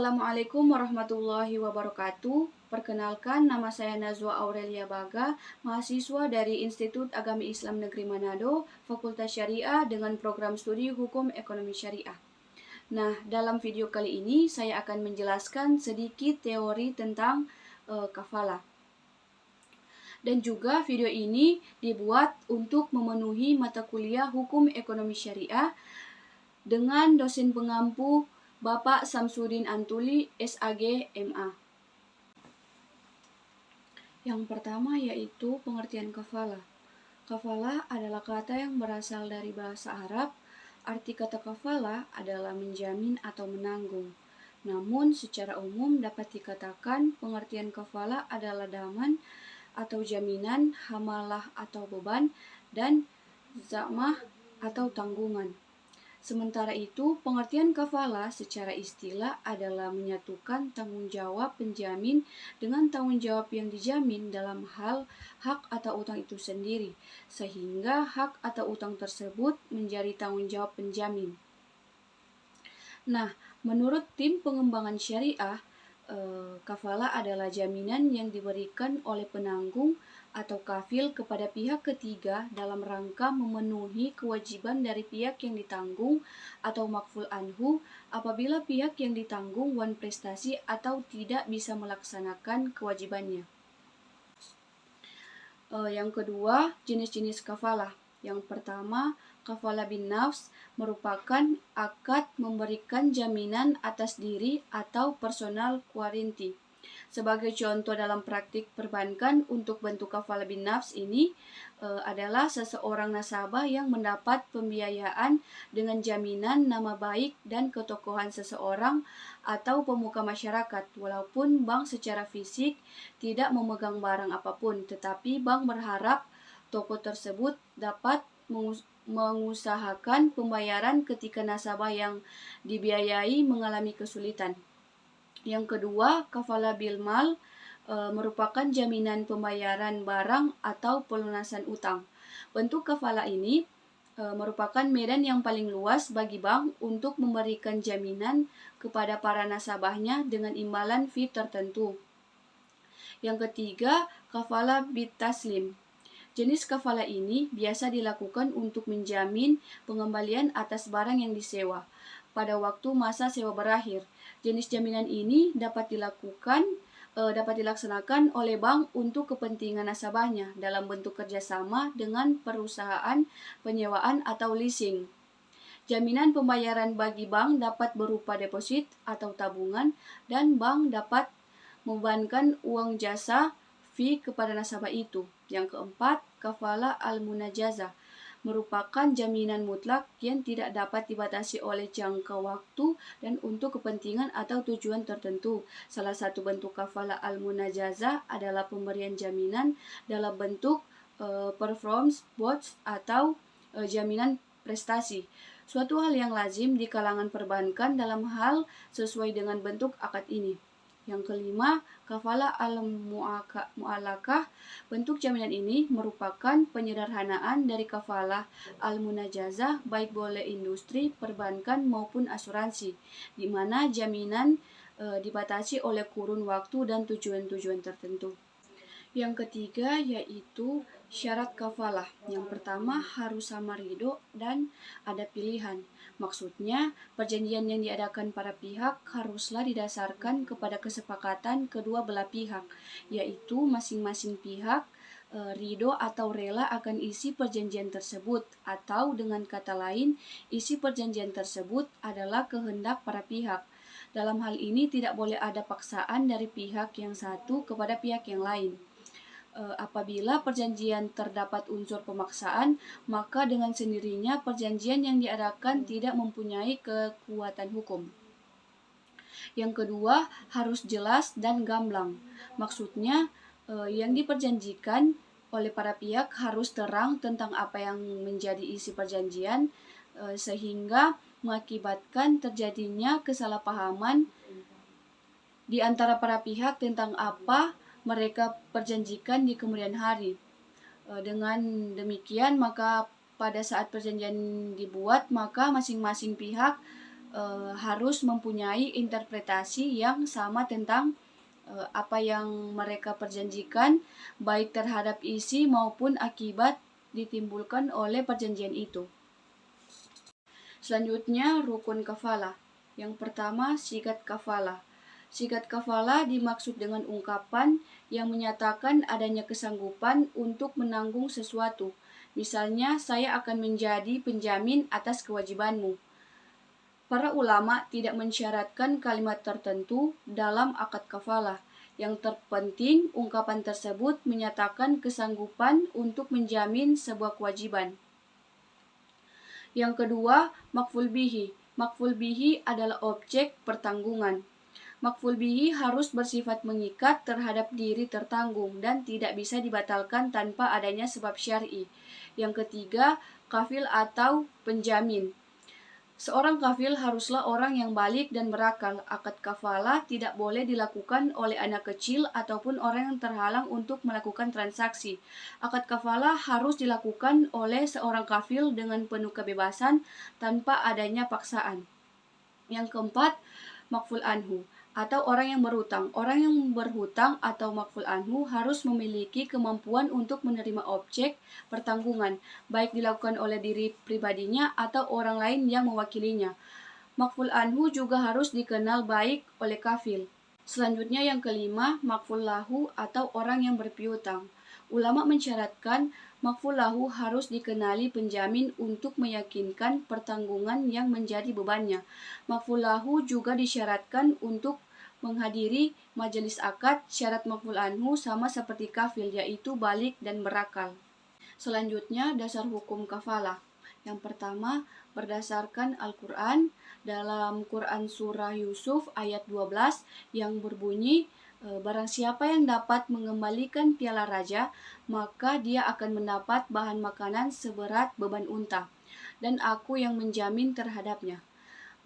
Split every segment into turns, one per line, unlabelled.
Assalamualaikum warahmatullahi wabarakatuh. Perkenalkan, nama saya Nazwa Aurelia Baga, mahasiswa dari Institut Agama Islam Negeri Manado, Fakultas Syariah dengan program studi Hukum Ekonomi Syariah. Nah, dalam video kali ini saya akan menjelaskan sedikit teori tentang kafalah. Dan juga video ini dibuat untuk memenuhi mata kuliah Hukum Ekonomi Syariah dengan dosen pengampu Bapak Samsudin Antuli, SAG, MA. Yang pertama yaitu pengertian kafalah. Kafalah adalah kata yang berasal dari bahasa Arab. Arti kata kafalah adalah menjamin atau menanggung. Namun secara umum dapat dikatakan pengertian kafalah adalah daman atau jaminan, hamalah atau beban, dan zamah atau tanggungan. Sementara itu, pengertian kafalah secara istilah adalah menyatukan tanggung jawab penjamin dengan tanggung jawab yang dijamin dalam hal hak atau utang itu sendiri, sehingga hak atau utang tersebut menjadi tanggung jawab penjamin. Nah, menurut tim pengembangan syariah, kafalah adalah jaminan yang diberikan oleh penanggung atau kafil kepada pihak ketiga dalam rangka memenuhi kewajiban dari pihak yang ditanggung atau makful anhu apabila pihak yang ditanggung wan prestasi atau tidak bisa melaksanakan kewajibannya. Yang kedua, jenis-jenis kafalah. Yang pertama, kafalah bin nafs merupakan akad memberikan jaminan atas diri atau personal guarantee. Sebagai contoh dalam praktik perbankan untuk bentuk kafalah bin nafs ini adalah seseorang nasabah yang mendapat pembiayaan dengan jaminan nama baik dan ketokohan seseorang atau pemuka masyarakat, walaupun bank secara fisik tidak memegang barang apapun, tetapi bank berharap toko tersebut dapat mengusahakan pembayaran ketika nasabah yang dibiayai mengalami kesulitan. Yang kedua, kafalah bil mal merupakan jaminan pembayaran barang atau pelunasan utang. Bentuk kafalah ini merupakan medan yang paling luas bagi bank untuk memberikan jaminan kepada para nasabahnya dengan imbalan fee tertentu. Yang ketiga, kafalah bit taslim. Jenis kafalah ini biasa dilakukan untuk menjamin pengembalian atas barang yang disewa pada waktu masa sewa berakhir. Jenis jaminan ini dapat dilaksanakan oleh bank untuk kepentingan nasabahnya dalam bentuk kerjasama dengan perusahaan penyewaan atau leasing. Jaminan pembayaran bagi bank dapat berupa deposit atau tabungan, dan bank dapat membebankan uang jasa fee kepada nasabah itu. Yang keempat, kafalah al-munajazah merupakan jaminan mutlak yang tidak dapat dibatasi oleh jangka waktu dan untuk kepentingan atau tujuan tertentu. Salah satu bentuk kafalah al-munajazah adalah pemberian jaminan dalam bentuk performance bonds atau jaminan prestasi. Suatu hal yang lazim di kalangan perbankan dalam hal sesuai dengan bentuk akad ini. Yang kelima, kafalah al-mu'alakah. Bentuk jaminan ini merupakan penyederhanaan dari kafalah al-munajazah baik oleh industri, perbankan maupun asuransi, di mana jaminan dibatasi oleh kurun waktu dan tujuan-tujuan tertentu. Yang ketiga yaitu syarat kafalah. Yang pertama harus sama ridho dan ada pilihan. Maksudnya, perjanjian yang diadakan para pihak haruslah didasarkan kepada kesepakatan kedua belah pihak, yaitu masing-masing pihak ridho atau rela akan isi perjanjian tersebut, atau dengan kata lain, isi perjanjian tersebut adalah kehendak para pihak. Dalam hal ini tidak boleh ada paksaan dari pihak yang satu kepada pihak yang lain. Apabila perjanjian terdapat unsur pemaksaan, maka dengan sendirinya perjanjian yang diadakan tidak mempunyai kekuatan hukum. Yang kedua, harus jelas dan gamblang. Maksudnya, yang diperjanjikan oleh para pihak harus terang tentang apa yang menjadi isi perjanjian, sehingga mengakibatkan terjadinya kesalahpahaman di antara para pihak tentang apa mereka perjanjikan di kemudian hari. Dengan demikian, maka pada saat perjanjian dibuat, maka masing-masing pihak harus mempunyai interpretasi yang sama tentang apa yang mereka perjanjikan, baik terhadap isi maupun akibat ditimbulkan oleh perjanjian itu. Selanjutnya, rukun kafalah. Yang pertama, syigat kafalah. Syigat kafalah dimaksud dengan ungkapan yang menyatakan adanya kesanggupan untuk menanggung sesuatu. Misalnya, saya akan menjadi penjamin atas kewajibanmu. Para ulama tidak mensyaratkan kalimat tertentu dalam akad kafalah. Yang terpenting, ungkapan tersebut menyatakan kesanggupan untuk menjamin sebuah kewajiban. Yang kedua, maqful bihi. Maqful bihi adalah objek pertanggungan. Maqful bihi harus bersifat mengikat terhadap diri tertanggung dan tidak bisa dibatalkan tanpa adanya sebab syar'i. Yang ketiga, kafil atau penjamin. Seorang kafil haruslah orang yang balik dan berakal. Akad kafalah tidak boleh dilakukan oleh anak kecil ataupun orang yang terhalang untuk melakukan transaksi. Akad kafalah harus dilakukan oleh seorang kafil dengan penuh kebebasan tanpa adanya paksaan. Yang keempat, maqful anhu atau orang yang berhutang. Orang yang berhutang atau maqful anhu harus memiliki kemampuan untuk menerima objek pertanggungan, baik dilakukan oleh diri pribadinya atau orang lain yang mewakilinya. Maqful anhu juga harus dikenal baik oleh kafil. Selanjutnya yang kelima, maqful lahu atau orang yang berpiutang. Ulama mensyaratkan maqful lahu harus dikenali penjamin untuk meyakinkan pertanggungan yang menjadi bebannya. Maqful lahu juga disyaratkan untuk menghadiri majelis akad. Syarat maqful anhu sama seperti kafil, yaitu balik dan berakal. Selanjutnya, dasar hukum kafalah. Yang pertama, berdasarkan Al-Quran, dalam Quran Surah Yusuf ayat 12 yang berbunyi, barang siapa yang dapat mengembalikan piala raja, maka dia akan mendapat bahan makanan seberat beban unta, dan aku yang menjamin terhadapnya.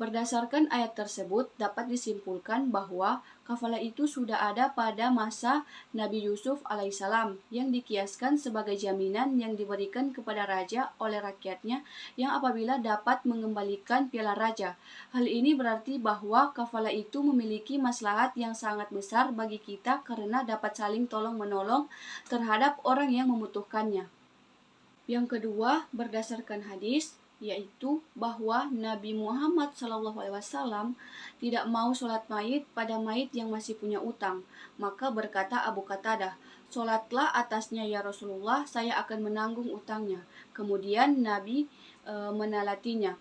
Berdasarkan ayat tersebut, dapat disimpulkan bahwa kafalah itu sudah ada pada masa Nabi Yusuf alaihissalam, yang dikiaskan sebagai jaminan yang diberikan kepada raja oleh rakyatnya yang apabila dapat mengembalikan piala raja. Hal ini berarti bahwa kafalah itu memiliki maslahat yang sangat besar bagi kita karena dapat saling tolong-menolong terhadap orang yang membutuhkannya. Yang kedua, berdasarkan hadis, yaitu bahwa Nabi Muhammad SAW tidak mau sholat mayit pada mayit yang masih punya utang. Maka berkata Abu Qatadah, "Sholatlah atasnya ya Rasulullah, saya akan menanggung utangnya." Kemudian Nabi menalatinya.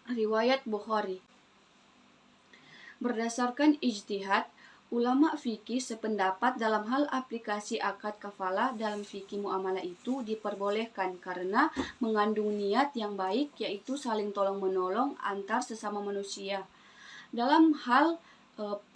Riwayat Bukhari. Berdasarkan ijtihad, ulama fikih sependapat dalam hal aplikasi akad kafalah dalam fikih muamalah itu diperbolehkan karena mengandung niat yang baik, yaitu saling tolong-menolong antar sesama manusia. Dalam hal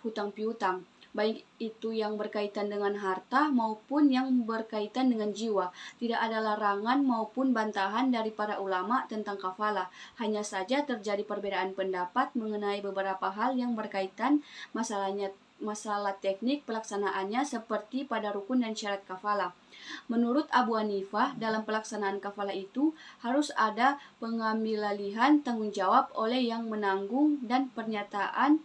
hutang piutang, baik itu yang berkaitan dengan harta maupun yang berkaitan dengan jiwa, tidak ada larangan maupun bantahan dari para ulama tentang kafalah. Hanya saja terjadi perbedaan pendapat mengenai beberapa hal yang berkaitan masalah teknik pelaksanaannya seperti pada rukun dan syarat kafalah. Menurut Abu Hanifah, dalam pelaksanaan kafalah itu harus ada pengambilalihan tanggung jawab oleh yang menanggung dan pernyataan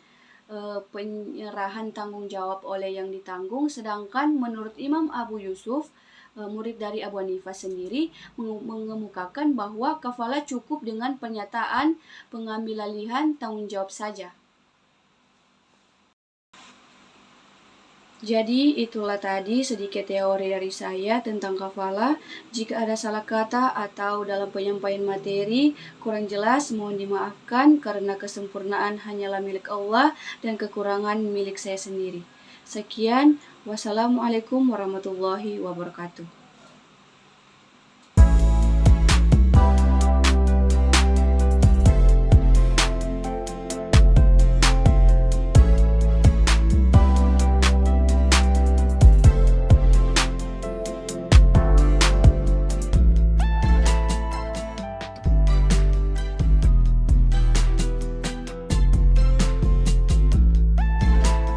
penyerahan tanggung jawab oleh yang ditanggung. Sedangkan menurut Imam Abu Yusuf, murid dari Abu Hanifah sendiri, mengemukakan bahwa kafalah cukup dengan pernyataan pengambilalihan tanggung jawab saja. Jadi itulah tadi sedikit teori dari saya tentang kafalah. Jika ada salah kata atau dalam penyampaian materi kurang jelas, mohon dimaafkan karena kesempurnaan hanyalah milik Allah dan kekurangan milik saya sendiri. Sekian, wassalamualaikum warahmatullahi wabarakatuh.